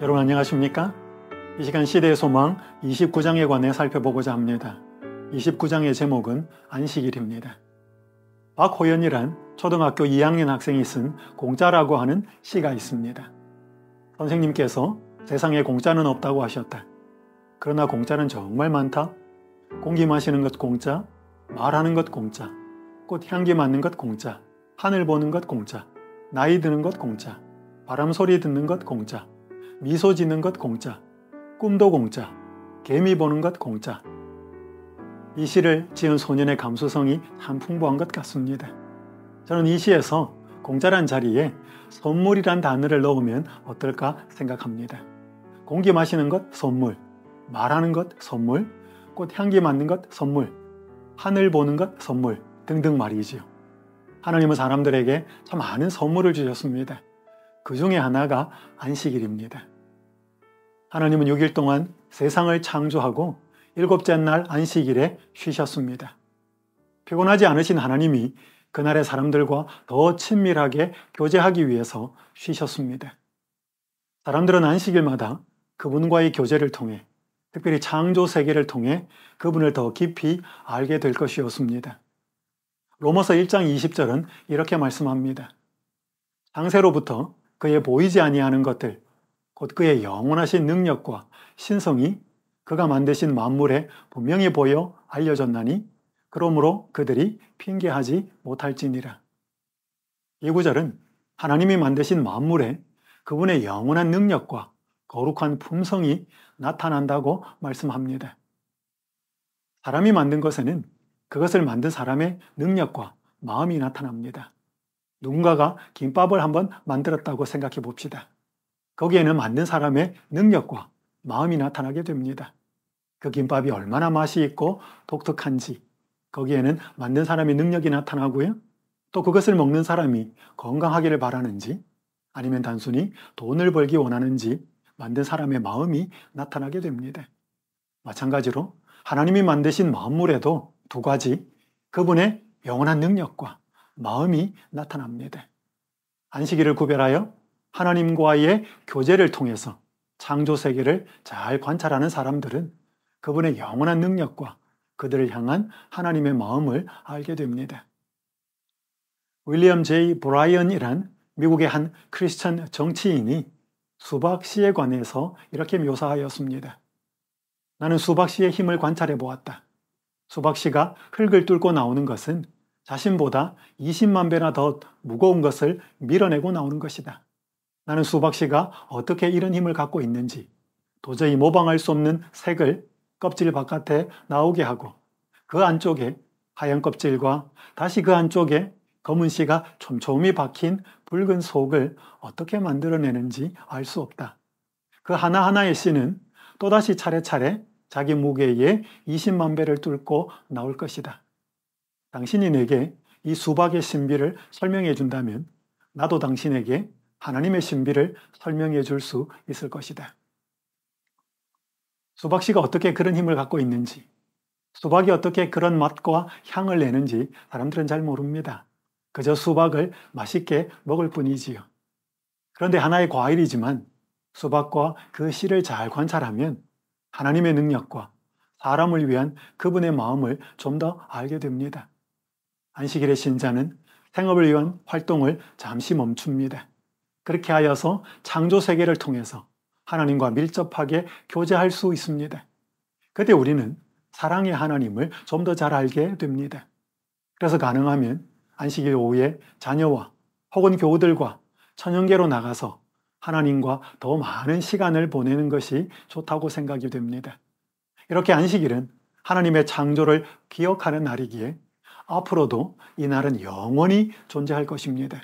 여러분 안녕하십니까? 이 시간 시대의 소망 29장에 관해 살펴보고자 합니다. 29장의 제목은 안식일입니다. 박호연이란 초등학교 2학년 학생이 쓴 공짜라고 하는 시가 있습니다. 선생님께서 세상에 공짜는 없다고 하셨다. 그러나 공짜는 정말 많다. 공기 마시는 것 공짜, 말하는 것 공짜, 꽃 향기 맡는 것 공짜, 하늘 보는 것 공짜, 나이 드는 것 공짜, 바람 소리 듣는 것 공짜, 미소 짓는 것 공짜, 꿈도 공짜, 개미 보는 것 공짜. 이 시를 지은 소년의 감수성이 참 풍부한 것 같습니다. 저는 이 시에서 공짜란 자리에 선물이란 단어를 넣으면 어떨까 생각합니다. 공기 마시는 것 선물, 말하는 것 선물, 꽃 향기 맡는 것 선물, 하늘 보는 것 선물 등등 말이지요. 하나님은 사람들에게 참 많은 선물을 주셨습니다. 그 중에 하나가 안식일입니다. 하나님은 6일 동안 세상을 창조하고 7째 날 안식일에 쉬셨습니다. 피곤하지 않으신 하나님이 그날의 사람들과 더 친밀하게 교제하기 위해서 쉬셨습니다. 사람들은 안식일마다 그분과의 교제를 통해, 특별히 창조 세계를 통해 그분을 더 깊이 알게 될 것이었습니다. 로마서 1장 20절은 이렇게 말씀합니다. 창세로부터 그의 보이지 아니하는 것들, 곧 그의 영원하신 능력과 신성이 그가 만드신 만물에 분명히 보여 알려졌나니 그러므로 그들이 핑계하지 못할지니라. 이 구절은 하나님이 만드신 만물에 그분의 영원한 능력과 거룩한 품성이 나타난다고 말씀합니다. 사람이 만든 것에는 그것을 만든 사람의 능력과 마음이 나타납니다. 누군가가 김밥을 한번 만들었다고 생각해 봅시다. 거기에는 만든 사람의 능력과 마음이 나타나게 됩니다. 그 김밥이 얼마나 맛이 있고 독특한지 거기에는 만든 사람의 능력이 나타나고요. 또 그것을 먹는 사람이 건강하기를 바라는지 아니면 단순히 돈을 벌기 원하는지 만든 사람의 마음이 나타나게 됩니다. 마찬가지로 하나님이 만드신 만물에도 두 가지 그분의 영원한 능력과 마음이 나타납니다. 안식일을 구별하여 하나님과의 교제를 통해서 창조 세계를 잘 관찰하는 사람들은 그분의 영원한 능력과 그들을 향한 하나님의 마음을 알게 됩니다. 윌리엄 J. 브라이언이란 미국의 한 크리스천 정치인이 수박 씨에 관해서 이렇게 묘사하였습니다. 나는 수박 씨의 힘을 관찰해 보았다. 수박 씨가 흙을 뚫고 나오는 것은 자신보다 20만 배나 더 무거운 것을 밀어내고 나오는 것이다. 나는 수박 씨가 어떻게 이런 힘을 갖고 있는지 도저히 모방할 수 없는 색을 껍질 바깥에 나오게 하고 그 안쪽에 하얀 껍질과 다시 그 안쪽에 검은 씨가 촘촘히 박힌 붉은 속을 어떻게 만들어내는지 알 수 없다. 그 하나하나의 씨는 또다시 차례차례 자기 무게의 20만 배를 뚫고 나올 것이다. 당신이 내게 이 수박의 신비를 설명해 준다면 나도 당신에게 하나님의 신비를 설명해 줄 수 있을 것이다. 수박씨가 어떻게 그런 힘을 갖고 있는지, 수박이 어떻게 그런 맛과 향을 내는지 사람들은 잘 모릅니다. 그저 수박을 맛있게 먹을 뿐이지요. 그런데 하나의 과일이지만 수박과 그 씨를 잘 관찰하면 하나님의 능력과 사람을 위한 그분의 마음을 좀 더 알게 됩니다. 안식일의 신자는 생업을 위한 활동을 잠시 멈춥니다. 그렇게 하여서 창조 세계를 통해서 하나님과 밀접하게 교제할 수 있습니다. 그때 우리는 사랑의 하나님을 좀 더 잘 알게 됩니다. 그래서 가능하면 안식일 오후에 자녀와 혹은 교우들과 천연계로 나가서 하나님과 더 많은 시간을 보내는 것이 좋다고 생각이 됩니다. 이렇게 안식일은 하나님의 창조를 기억하는 날이기에 앞으로도 이 날은 영원히 존재할 것입니다.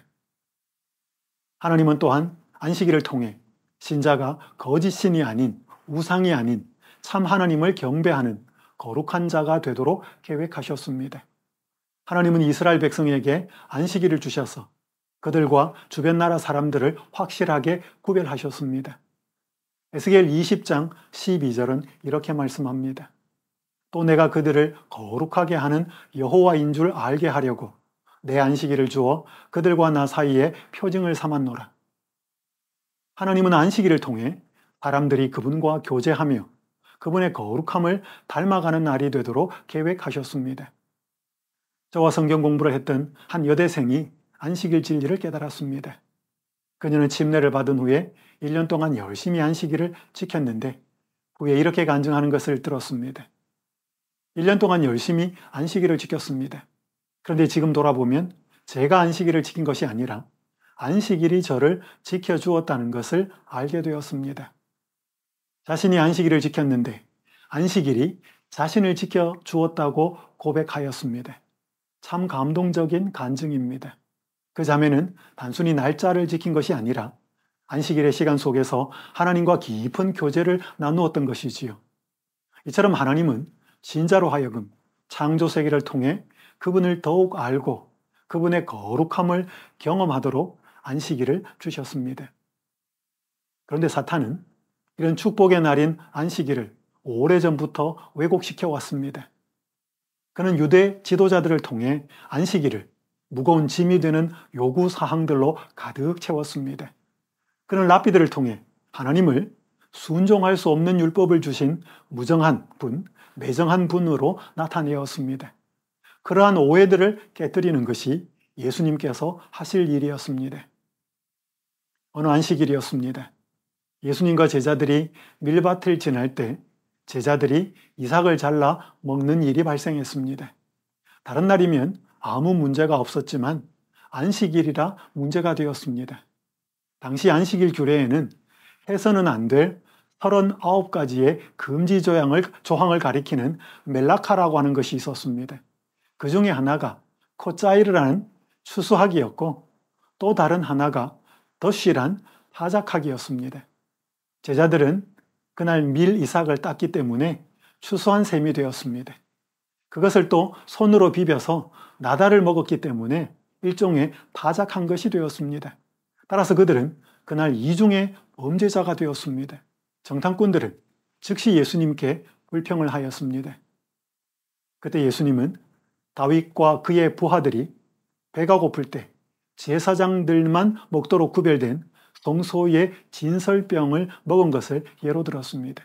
하나님은 또한 안식일을 통해 신자가 거짓 신이 아닌 우상이 아닌 참 하나님을 경배하는 거룩한 자가 되도록 계획하셨습니다. 하나님은 이스라엘 백성에게 안식일을 주셔서 그들과 주변 나라 사람들을 확실하게 구별하셨습니다. 에스겔 20장 12절은 이렇게 말씀합니다. 또 내가 그들을 거룩하게 하는 여호와인 줄 알게 하려고 내 안식일을 주어 그들과 나 사이에 표징을 삼았노라. 하나님은 안식일을 통해 사람들이 그분과 교제하며 그분의 거룩함을 닮아가는 날이 되도록 계획하셨습니다. 저와 성경 공부를 했던 한 여대생이 안식일 진리를 깨달았습니다. 그녀는 침례를 받은 후에 1년 동안 열심히 안식일을 지켰는데 후에 이렇게 간증하는 것을 들었습니다. 1년 동안 열심히 안식일을 지켰습니다. 그런데 지금 돌아보면 제가 안식일을 지킨 것이 아니라 안식일이 저를 지켜주었다는 것을 알게 되었습니다. 자신이 안식일을 지켰는데 안식일이 자신을 지켜주었다고 고백하였습니다. 참 감동적인 간증입니다. 그 자매는 단순히 날짜를 지킨 것이 아니라 안식일의 시간 속에서 하나님과 깊은 교제를 나누었던 것이지요. 이처럼 하나님은 신자로 하여금 창조 세계를 통해 그분을 더욱 알고 그분의 거룩함을 경험하도록 안식일을 주셨습니다. 그런데 사탄은 이런 축복의 날인 안식일을 오래전부터 왜곡시켜 왔습니다. 그는 유대 지도자들을 통해 안식일을 무거운 짐이 되는 요구 사항들로 가득 채웠습니다. 그는 랍비들을 통해 하나님을 순종할 수 없는 율법을 주신 무정한 분, 매정한 분으로 나타내었습니다. 그러한 오해들을 깨뜨리는 것이 예수님께서 하실 일이었습니다. 어느 안식일이었습니다. 예수님과 제자들이 밀밭을 지날 때 제자들이 이삭을 잘라 먹는 일이 발생했습니다. 다른 날이면 아무 문제가 없었지만 안식일이라 문제가 되었습니다. 당시 안식일 규례에는 해서는 안 될 39가지의 금지 조항을 가리키는 멜라카라고 하는 것이 있었습니다. 그 중에 하나가 코짜이르라는 추수하기였고 또 다른 하나가 덧시란 타작하기였습니다. 제자들은 그날 밀 이삭을 땄기 때문에 추수한 셈이 되었습니다. 그것을 또 손으로 비벼서 나달을 먹었기 때문에 일종의 타작한 것이 되었습니다. 따라서 그들은 그날 이중의 범죄자가 되었습니다. 정탐꾼들은 즉시 예수님께 불평을 하였습니다. 그때 예수님은 다윗과 그의 부하들이 배가 고플 때 제사장들만 먹도록 구별된 동소의 진설병을 먹은 것을 예로 들었습니다.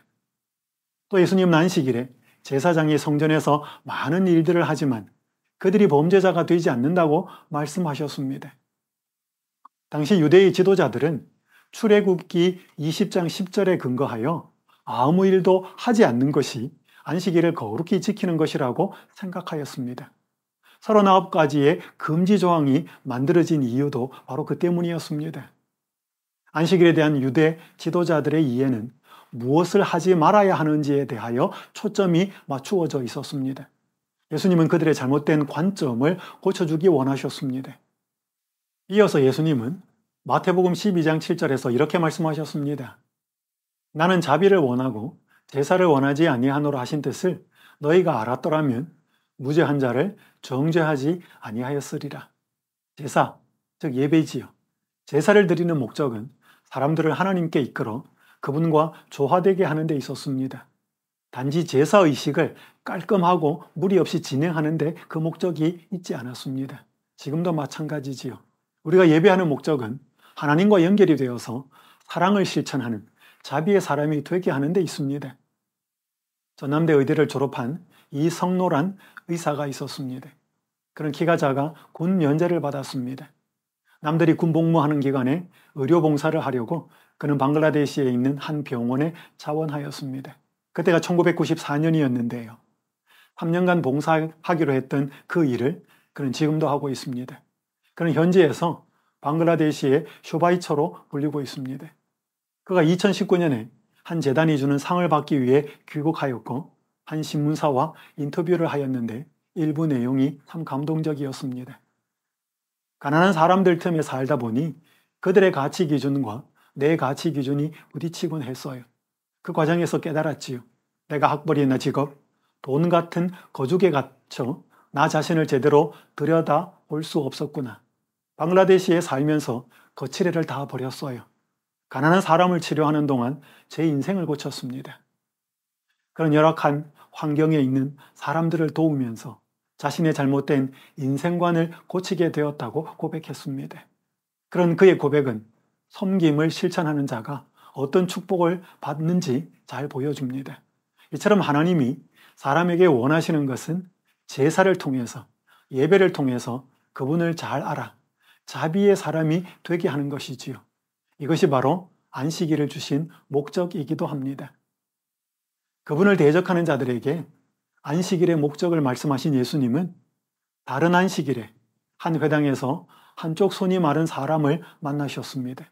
또 예수님은 안식일에 제사장이 성전에서 많은 일들을 하지만 그들이 범죄자가 되지 않는다고 말씀하셨습니다. 당시 유대의 지도자들은 출애굽기 20장 10절에 근거하여 아무 일도 하지 않는 것이 안식일을 거룩히 지키는 것이라고 생각하였습니다. 39가지의 금지 조항이 만들어진 이유도 바로 그 때문이었습니다. 안식일에 대한 유대 지도자들의 이해는 무엇을 하지 말아야 하는지에 대하여 초점이 맞추어져 있었습니다. 예수님은 그들의 잘못된 관점을 고쳐주기 원하셨습니다. 이어서 예수님은 마태복음 12장 7절에서 이렇게 말씀하셨습니다. 나는 자비를 원하고 제사를 원하지 아니하노라 하신 뜻을 너희가 알았더라면 무죄한 자를 정죄하지 아니하였으리라. 제사, 즉 예배지요. 제사를 드리는 목적은 사람들을 하나님께 이끌어 그분과 조화되게 하는 데 있었습니다. 단지 제사의식을 깔끔하고 무리 없이 진행하는 데 그 목적이 있지 않았습니다. 지금도 마찬가지지요. 우리가 예배하는 목적은 하나님과 연결이 되어서 사랑을 실천하는 자비의 사람이 되게 하는 데 있습니다. 전남대 의대를 졸업한 이성노란 의사가 있었습니다. 그는 키가 작아 군 연재를 받았습니다. 남들이 군 복무하는 기간에 의료봉사를 하려고 그는 방글라데시에 있는 한 병원에 자원하였습니다. 그때가 1994년이었는데요. 3년간 봉사하기로 했던 그 일을 그는 지금도 하고 있습니다. 그는 현지에서 방글라데시의 쇼바이처로 불리고 있습니다. 그가 2019년에 한 재단이 주는 상을 받기 위해 귀국하였고 한 신문사와 인터뷰를 하였는데 일부 내용이 참 감동적이었습니다. 가난한 사람들 틈에 살다 보니 그들의 가치 기준과 내 가치 기준이 부딪히곤 했어요. 그 과정에서 깨달았지요. 내가 학벌이나 직업, 돈 같은 거죽에 갇혀 나 자신을 제대로 들여다볼 수 없었구나. 방글라데시에 살면서 거칠애를 다 버렸어요. 가난한 사람을 치료하는 동안 제 인생을 고쳤습니다. 그런 열악한 환경에 있는 사람들을 도우면서 자신의 잘못된 인생관을 고치게 되었다고 고백했습니다. 그런 그의 고백은 섬김을 실천하는 자가 어떤 축복을 받는지 잘 보여줍니다. 이처럼 하나님이 사람에게 원하시는 것은 제사를 통해서, 예배를 통해서 그분을 잘 알아 자비의 사람이 되게 하는 것이지요. 이것이 바로 안식일을 주신 목적이기도 합니다. 그분을 대적하는 자들에게 안식일의 목적을 말씀하신 예수님은 다른 안식일에 한 회당에서 한쪽 손이 마른 사람을 만나셨습니다.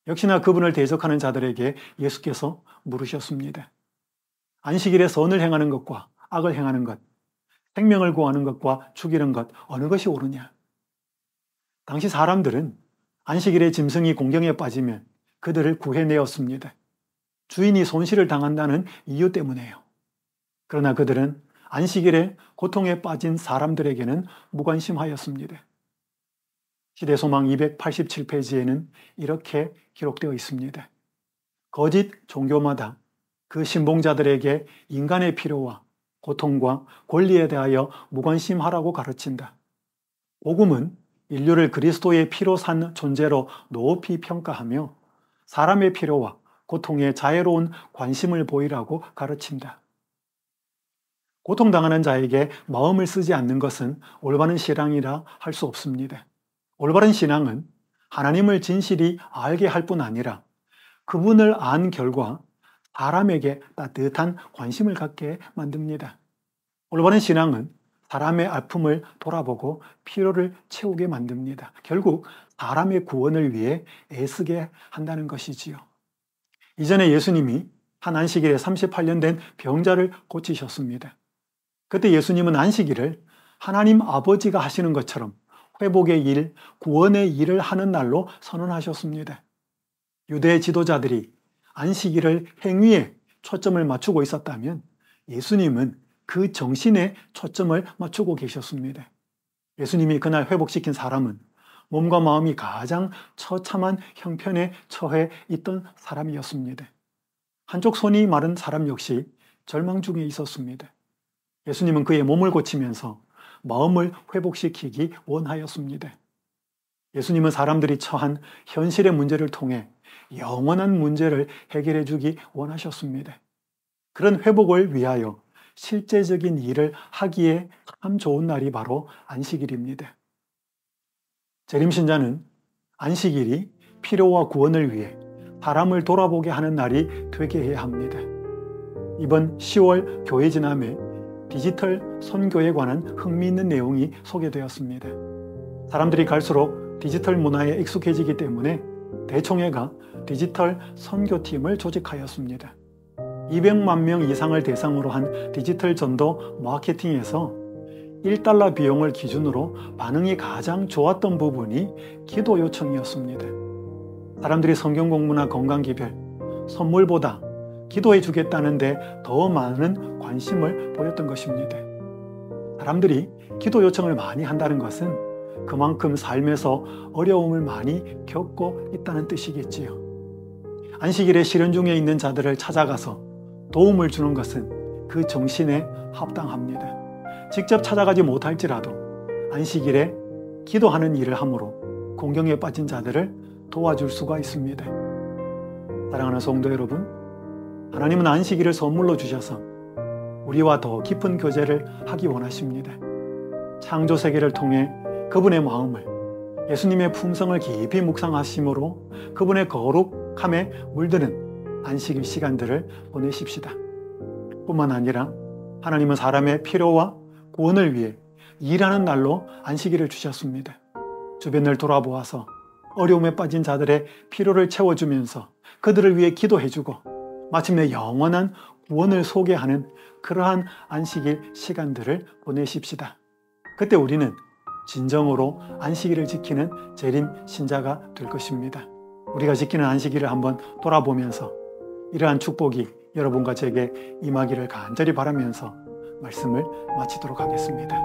역시나 그분을 대적하는 자들에게 예수께서 물으셨습니다. 안식일에 선을 행하는 것과 악을 행하는 것, 생명을 구하는 것과 죽이는 것, 어느 것이 옳으냐? 당시 사람들은 안식일에 짐승이 공경에 빠지면 그들을 구해내었습니다. 주인이 손실을 당한다는 이유 때문에요. 그러나 그들은 안식일에 고통에 빠진 사람들에게는 무관심하였습니다. 시대소망 287페이지에는 이렇게 기록되어 있습니다. 거짓 종교마다 그 신봉자들에게 인간의 필요와 고통과 권리에 대하여 무관심하라고 가르친다. 복음은 인류를 그리스도의 피로 산 존재로 높이 평가하며 사람의 필요와 고통에 자애로운 관심을 보이라고 가르친다. 고통당하는 자에게 마음을 쓰지 않는 것은 올바른 신앙이라 할 수 없습니다. 올바른 신앙은 하나님을 진실이 알게 할 뿐 아니라 그분을 안 결과 사람에게 따뜻한 관심을 갖게 만듭니다. 올바른 신앙은 사람의 아픔을 돌아보고 피로를 채우게 만듭니다. 결국 사람의 구원을 위해 애쓰게 한다는 것이지요. 이전에 예수님이 한 안식일에 38년 된 병자를 고치셨습니다. 그때 예수님은 안식일을 하나님 아버지가 하시는 것처럼 회복의 일, 구원의 일을 하는 날로 선언하셨습니다. 유대 지도자들이 안식일을 행위에 초점을 맞추고 있었다면 예수님은 그 정신에 초점을 맞추고 계셨습니다. 예수님이 그날 회복시킨 사람은 몸과 마음이 가장 처참한 형편에 처해 있던 사람이었습니다. 한쪽 손이 마른 사람 역시 절망 중에 있었습니다. 예수님은 그의 몸을 고치면서 마음을 회복시키기 원하였습니다. 예수님은 사람들이 처한 현실의 문제를 통해 영원한 문제를 해결해 주기 원하셨습니다. 그런 회복을 위하여 실제적인 일을 하기에 참 좋은 날이 바로 안식일입니다. 재림신자는 안식일이 필요와 구원을 위해 사람을 돌아보게 하는 날이 되게 해야 합니다. 이번 10월 교회 지남에 디지털 선교에 관한 흥미있는 내용이 소개되었습니다. 사람들이 갈수록 디지털 문화에 익숙해지기 때문에 대총회가 디지털 선교팀을 조직하였습니다. 200만 명 이상을 대상으로 한 디지털 전도 마케팅에서 $1 비용을 기준으로 반응이 가장 좋았던 부분이 기도 요청이었습니다. 사람들이 성경 공부나 건강 기별, 선물보다 기도해 주겠다는데 더 많은 관심을 보였던 것입니다. 사람들이 기도 요청을 많이 한다는 것은 그만큼 삶에서 어려움을 많이 겪고 있다는 뜻이겠지요. 안식일에 실현 중에 있는 자들을 찾아가서 도움을 주는 것은 그 정신에 합당합니다. 직접 찾아가지 못할지라도 안식일에 기도하는 일을 함으로 공경에 빠진 자들을 도와줄 수가 있습니다. 사랑하는 성도 여러분, 하나님은 안식일을 선물로 주셔서 우리와 더 깊은 교제를 하기 원하십니다. 창조 세계를 통해 그분의 마음을, 예수님의 품성을 깊이 묵상하심으로 그분의 거룩함에 물드는 안식일 시간들을 보내십시다. 뿐만 아니라 하나님은 사람의 필요와 구원을 위해 일하는 날로 안식일을 주셨습니다. 주변을 돌아보아서 어려움에 빠진 자들의 필요를 채워주면서 그들을 위해 기도해주고 마침내 영원한 구원을 소개하는 그러한 안식일 시간들을 보내십시다. 그때 우리는 진정으로 안식일을 지키는 재림 신자가 될 것입니다. 우리가 지키는 안식일을 한번 돌아보면서 이러한 축복이 여러분과 제게 임하기를 간절히 바라면서 말씀을 마치도록 하겠습니다.